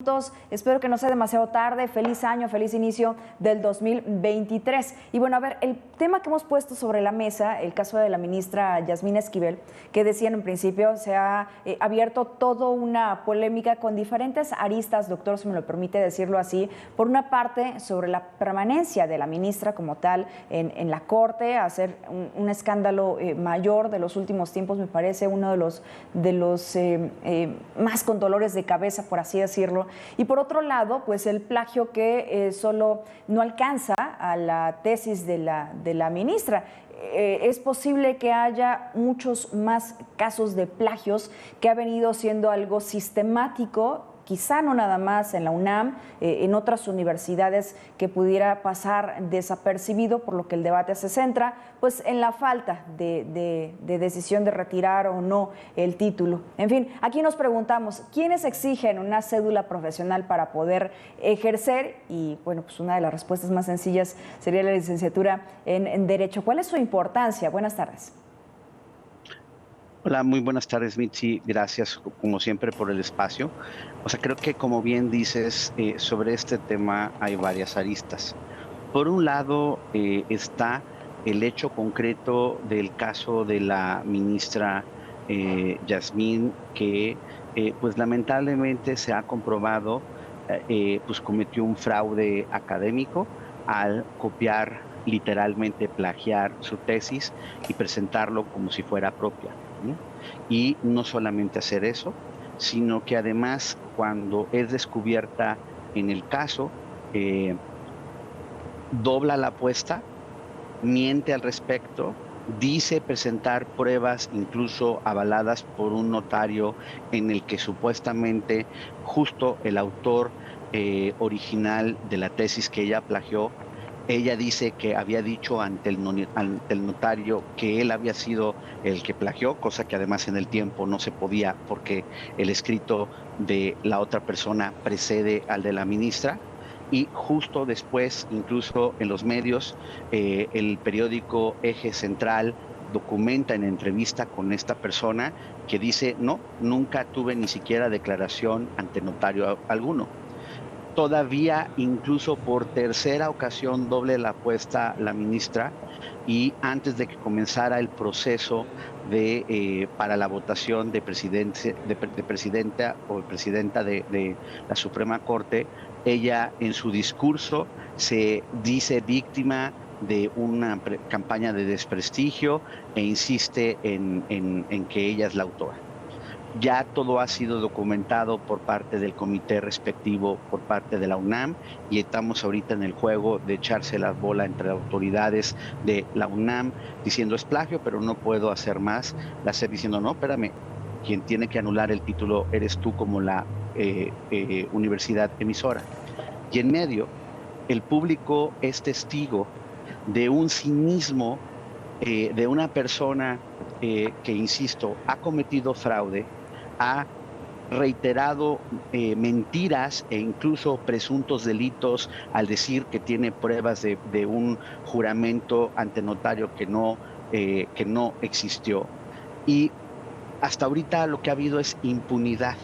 minutos. Espero que no sea demasiado tarde. Feliz año, feliz inicio del 2023. Y bueno, a ver, el tema que hemos puesto sobre la mesa, el caso de la ministra Yasmín Esquivel, que decían en principio, se ha abierto toda una polémica con diferentes aristas, doctor, si me lo permite decirlo así. Por una parte, sobre la permanencia de la ministra como tal en la Corte, hacer un escándalo mayor de los últimos tiempos, me parece uno de los más con dolores de cabeza, por así decirlo. Y por otro lado, pues el plagio que solo no alcanza a la tesis de la ministra. Es posible que haya muchos más casos de plagios que ha venido siendo algo sistemático, quizá no nada más en la UNAM, en otras universidades que pudiera pasar desapercibido, por lo que el debate se centra pues en la falta de decisión de retirar o no el título. En fin, aquí nos preguntamos, ¿quiénes exigen una cédula profesional para poder ejercer? Y bueno, pues una de las respuestas más sencillas sería la licenciatura en Derecho. ¿Cuál es su importancia? Buenas tardes. Hola, muy buenas tardes, Mitzi. Gracias, como siempre, por el espacio. O sea, creo que, como bien dices, sobre este tema hay varias aristas. Por un lado, está el hecho concreto del caso de la ministra Yasmín, que, pues, lamentablemente se ha comprobado, pues, cometió un fraude académico al copiar, literalmente plagiar su tesis y presentarlo como si fuera propia. Y no solamente hacer eso, sino que además cuando es descubierta en el caso, dobla la apuesta, miente al respecto, dice presentar pruebas incluso avaladas por un notario en el que supuestamente justo el autor original de la tesis que ella plagió, ella dice que había dicho ante el notario que él había sido el que plagió, cosa que además en el tiempo no se podía porque el escrito de la otra persona precede al de la ministra. Y justo después, incluso en los medios, el periódico Eje Central documenta en entrevista con esta persona que dice, no, nunca tuve ni siquiera declaración ante notario alguno. Todavía, incluso por tercera ocasión, doble la apuesta la ministra, y antes de que comenzara el proceso para la votación de presidenta o presidenta de la Suprema Corte, ella en su discurso se dice víctima de una campaña de desprestigio e insiste en que ella es la autora. Ya todo ha sido documentado por parte del comité respectivo, por parte de la UNAM, y estamos ahorita en el juego de echarse la bola entre autoridades de la UNAM diciendo es plagio, pero no puedo hacer más. La SEP diciendo no, espérame, quien tiene que anular el título eres tú como la universidad emisora. Y en medio, el público es testigo de un cinismo de una persona que, insisto, ha cometido fraude, ha reiterado mentiras e incluso presuntos delitos al decir que tiene pruebas de un juramento ante notario que no existió. Y hasta ahorita lo que ha habido es impunidad.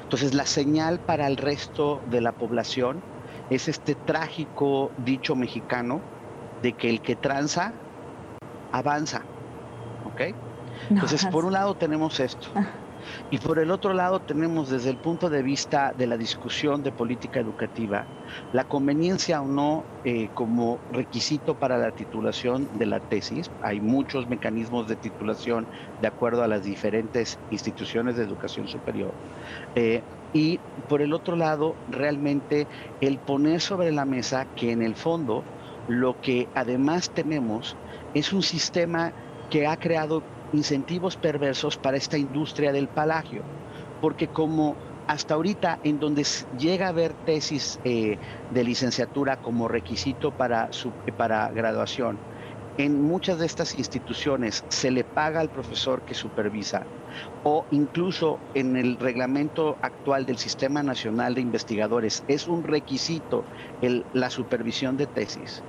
Entonces, la señal para el resto de la población es este trágico dicho mexicano de que el que tranza avanza, ¿ok? Entonces, por un lado tenemos esto. Y por el otro lado tenemos, desde el punto de vista de la discusión de política educativa, la conveniencia o no como requisito para la titulación de la tesis. Hay muchos mecanismos de titulación de acuerdo a las diferentes instituciones de educación superior. Y por el otro lado, realmente el poner sobre la mesa que en el fondo lo que además tenemos es un sistema que ha creado incentivos perversos para esta industria del plagio, porque como hasta ahorita en donde llega a haber tesis de licenciatura como requisito para graduación, en muchas de estas instituciones se le paga al profesor que supervisa, o incluso en el reglamento actual del Sistema Nacional de Investigadores es un requisito la supervisión de tesis,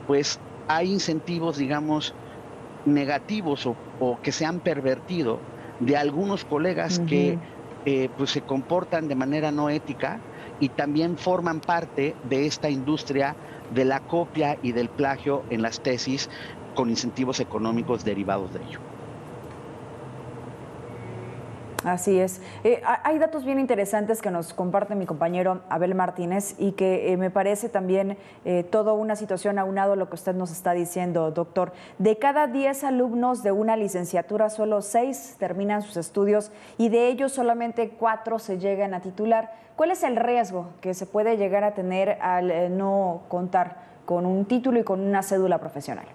pues hay incentivos, digamos, negativos o que se han pervertido de algunos colegas que pues se comportan de manera no ética y también forman parte de esta industria de la copia y del plagio en las tesis con incentivos económicos derivados de ello. Así es. Hay datos bien interesantes que nos comparte mi compañero Abel Martínez y que me parece también toda una situación aunado a lo que usted nos está diciendo, doctor. De cada 10 alumnos de una licenciatura, solo 6 terminan sus estudios y de ellos solamente 4 se llegan a titular. ¿Cuál es el riesgo que se puede llegar a tener al no contar con un título y con una cédula profesional?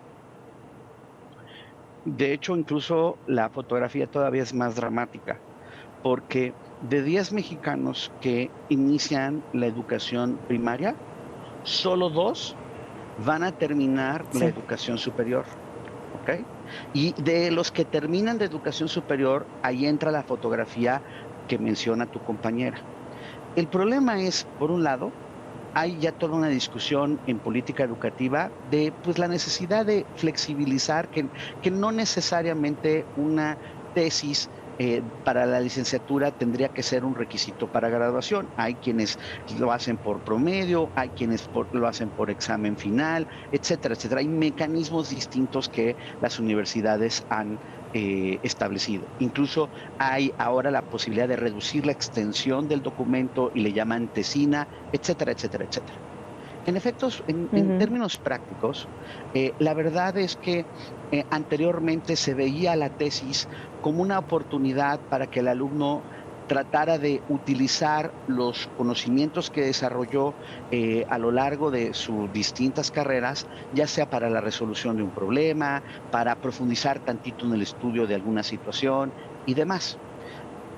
De hecho, incluso la fotografía todavía es más dramática, porque de 10 mexicanos que inician la educación primaria, solo 2 van a terminar la Sí. educación superior, ¿ok? Y de los que terminan de educación superior, ahí entra la fotografía que menciona tu compañera. El problema es, por un lado, hay ya toda una discusión en política educativa de pues, la necesidad de flexibilizar, que no necesariamente una tesis para la licenciatura tendría que ser un requisito para graduación. Hay quienes lo hacen por promedio, hay quienes lo hacen por examen final, etcétera, etcétera. Hay mecanismos distintos que las universidades han establecido. Incluso hay ahora la posibilidad de reducir la extensión del documento y le llaman tesina, etcétera, etcétera, etcétera. En efectos, en términos prácticos, la verdad es que anteriormente se veía la tesis como una oportunidad para que el alumno tratara de utilizar los conocimientos que desarrolló a lo largo de sus distintas carreras, ya sea para la resolución de un problema, para profundizar tantito en el estudio de alguna situación y demás.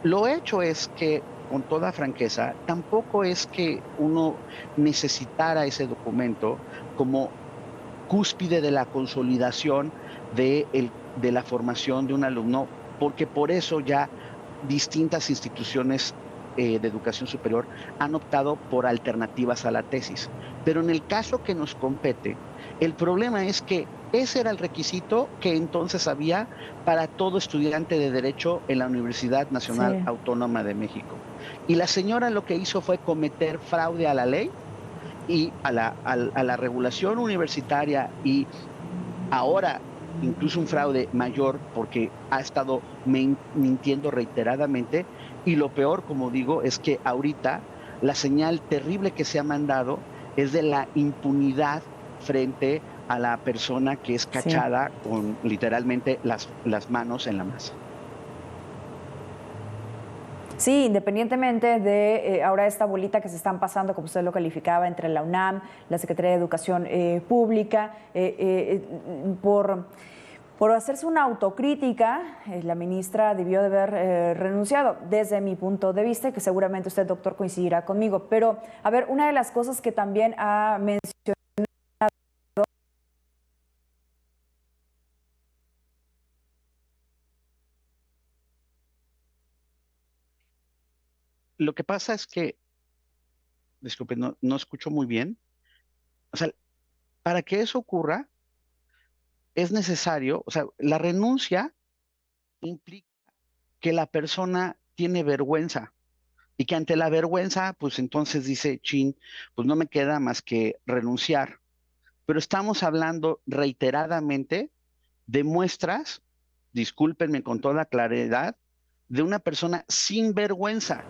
Lo hecho es que, con toda franqueza, tampoco es que uno necesitara ese documento como cúspide de la consolidación de la formación de un alumno, porque por eso ya distintas instituciones de educación superior han optado por alternativas a la tesis. Pero en el caso que nos compete, el problema es que ese era el requisito que entonces había para todo estudiante de Derecho en la Universidad Nacional Sí. Autónoma de México. Y la señora lo que hizo fue cometer fraude a la ley y a la regulación universitaria, y ahora incluso un fraude mayor porque ha estado mintiendo reiteradamente. Y lo peor, como digo, es que ahorita la señal terrible que se ha mandado es de la impunidad frente a la persona que es Sí. cachada con literalmente las manos en la masa. Sí, independientemente de ahora esta bolita que se están pasando, como usted lo calificaba, entre la UNAM, la Secretaría de Educación Pública, por hacerse una autocrítica, la ministra debió de haber renunciado, desde mi punto de vista, que seguramente usted, doctor, coincidirá conmigo. Pero, a ver, una de las cosas que también ha mencionado. Lo que pasa es que, disculpe, no escucho muy bien. O sea, para que eso ocurra, es necesario, o sea, la renuncia implica que la persona tiene vergüenza y que ante la vergüenza, pues entonces dice, chin, pues no me queda más que renunciar. Pero estamos hablando reiteradamente de muestras, discúlpenme con toda claridad, de una persona sin vergüenza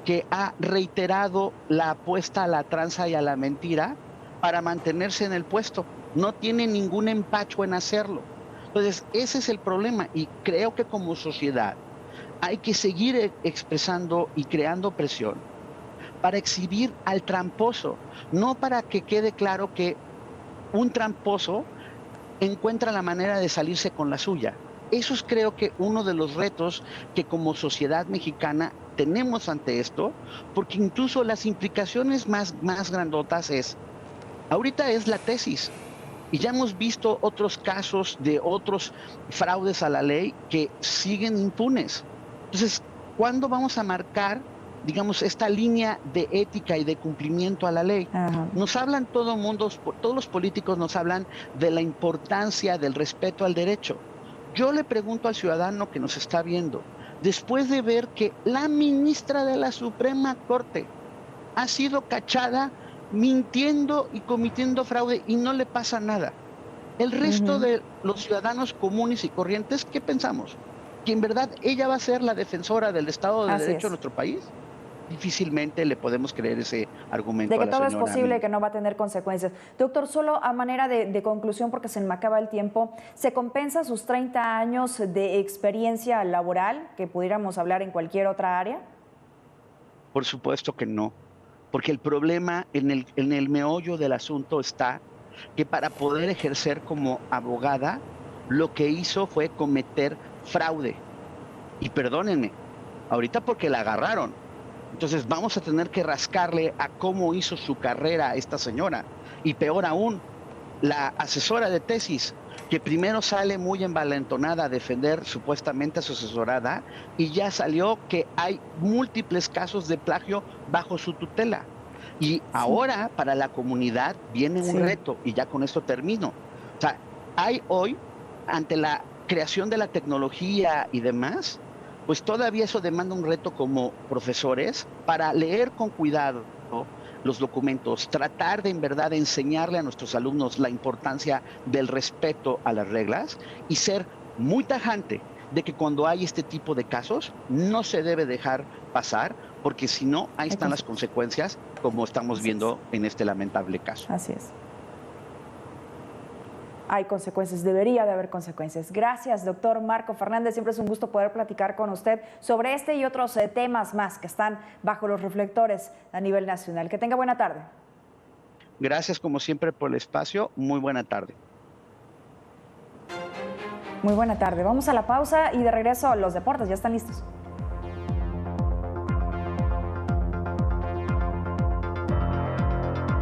que ha reiterado la apuesta a la tranza y a la mentira para mantenerse en el puesto. No tiene ningún empacho en hacerlo. Entonces, ese es el problema, y creo que como sociedad hay que seguir expresando y creando presión para exhibir al tramposo, no para que quede claro que un tramposo encuentra la manera de salirse con la suya. Eso es, creo que, uno de los retos que como sociedad mexicana tenemos ante esto, porque incluso las implicaciones más grandotas ahorita es la tesis. Y ya hemos visto otros casos de otros fraudes a la ley que siguen impunes. Entonces, ¿cuándo vamos a marcar, digamos, esta línea de ética y de cumplimiento a la ley? Ajá. Nos hablan todo mundo, todos los políticos nos hablan de la importancia del respeto al derecho. Yo le pregunto al ciudadano que nos está viendo, después de ver que la ministra de la Suprema Corte ha sido cachada mintiendo y cometiendo fraude y no le pasa nada. El resto de los ciudadanos comunes y corrientes, ¿qué pensamos? ¿Que en verdad ella va a ser la defensora del Estado de Derecho en nuestro país? Difícilmente le podemos creer ese argumento de que a la todo es señora posible, que no va a tener consecuencias. Doctor, solo a manera de conclusión, porque se me acaba el tiempo, ¿se compensa sus 30 años de experiencia laboral, que pudiéramos hablar en cualquier otra área? Por supuesto que no, porque el problema en el meollo del asunto está que para poder ejercer como abogada, lo que hizo fue cometer fraude. Y perdónenme, ahorita porque la agarraron. Entonces vamos a tener que rascarle a cómo hizo su carrera esta señora. Y peor aún, la asesora de tesis, que primero sale muy envalentonada a defender supuestamente a su asesorada, y ya salió que hay múltiples casos de plagio bajo su tutela. Y ahora para la comunidad viene un reto, y ya con esto termino. O sea, hay hoy, ante la creación de la tecnología y demás, pues todavía eso demanda un reto como profesores para leer con cuidado los documentos, tratar de en verdad enseñarle a nuestros alumnos la importancia del respeto a las reglas y ser muy tajante de que cuando hay este tipo de casos no se debe dejar pasar, porque si no, ahí están las consecuencias, como estamos viendo en este lamentable caso. Así es. Hay consecuencias, debería de haber consecuencias. Gracias, doctor Marco Fernández. Siempre es un gusto poder platicar con usted sobre este y otros temas más que están bajo los reflectores a nivel nacional. Que tenga buena tarde. Gracias, como siempre, por el espacio. Muy buena tarde. Muy buena tarde. Vamos a la pausa y de regreso los deportes. Ya están listos.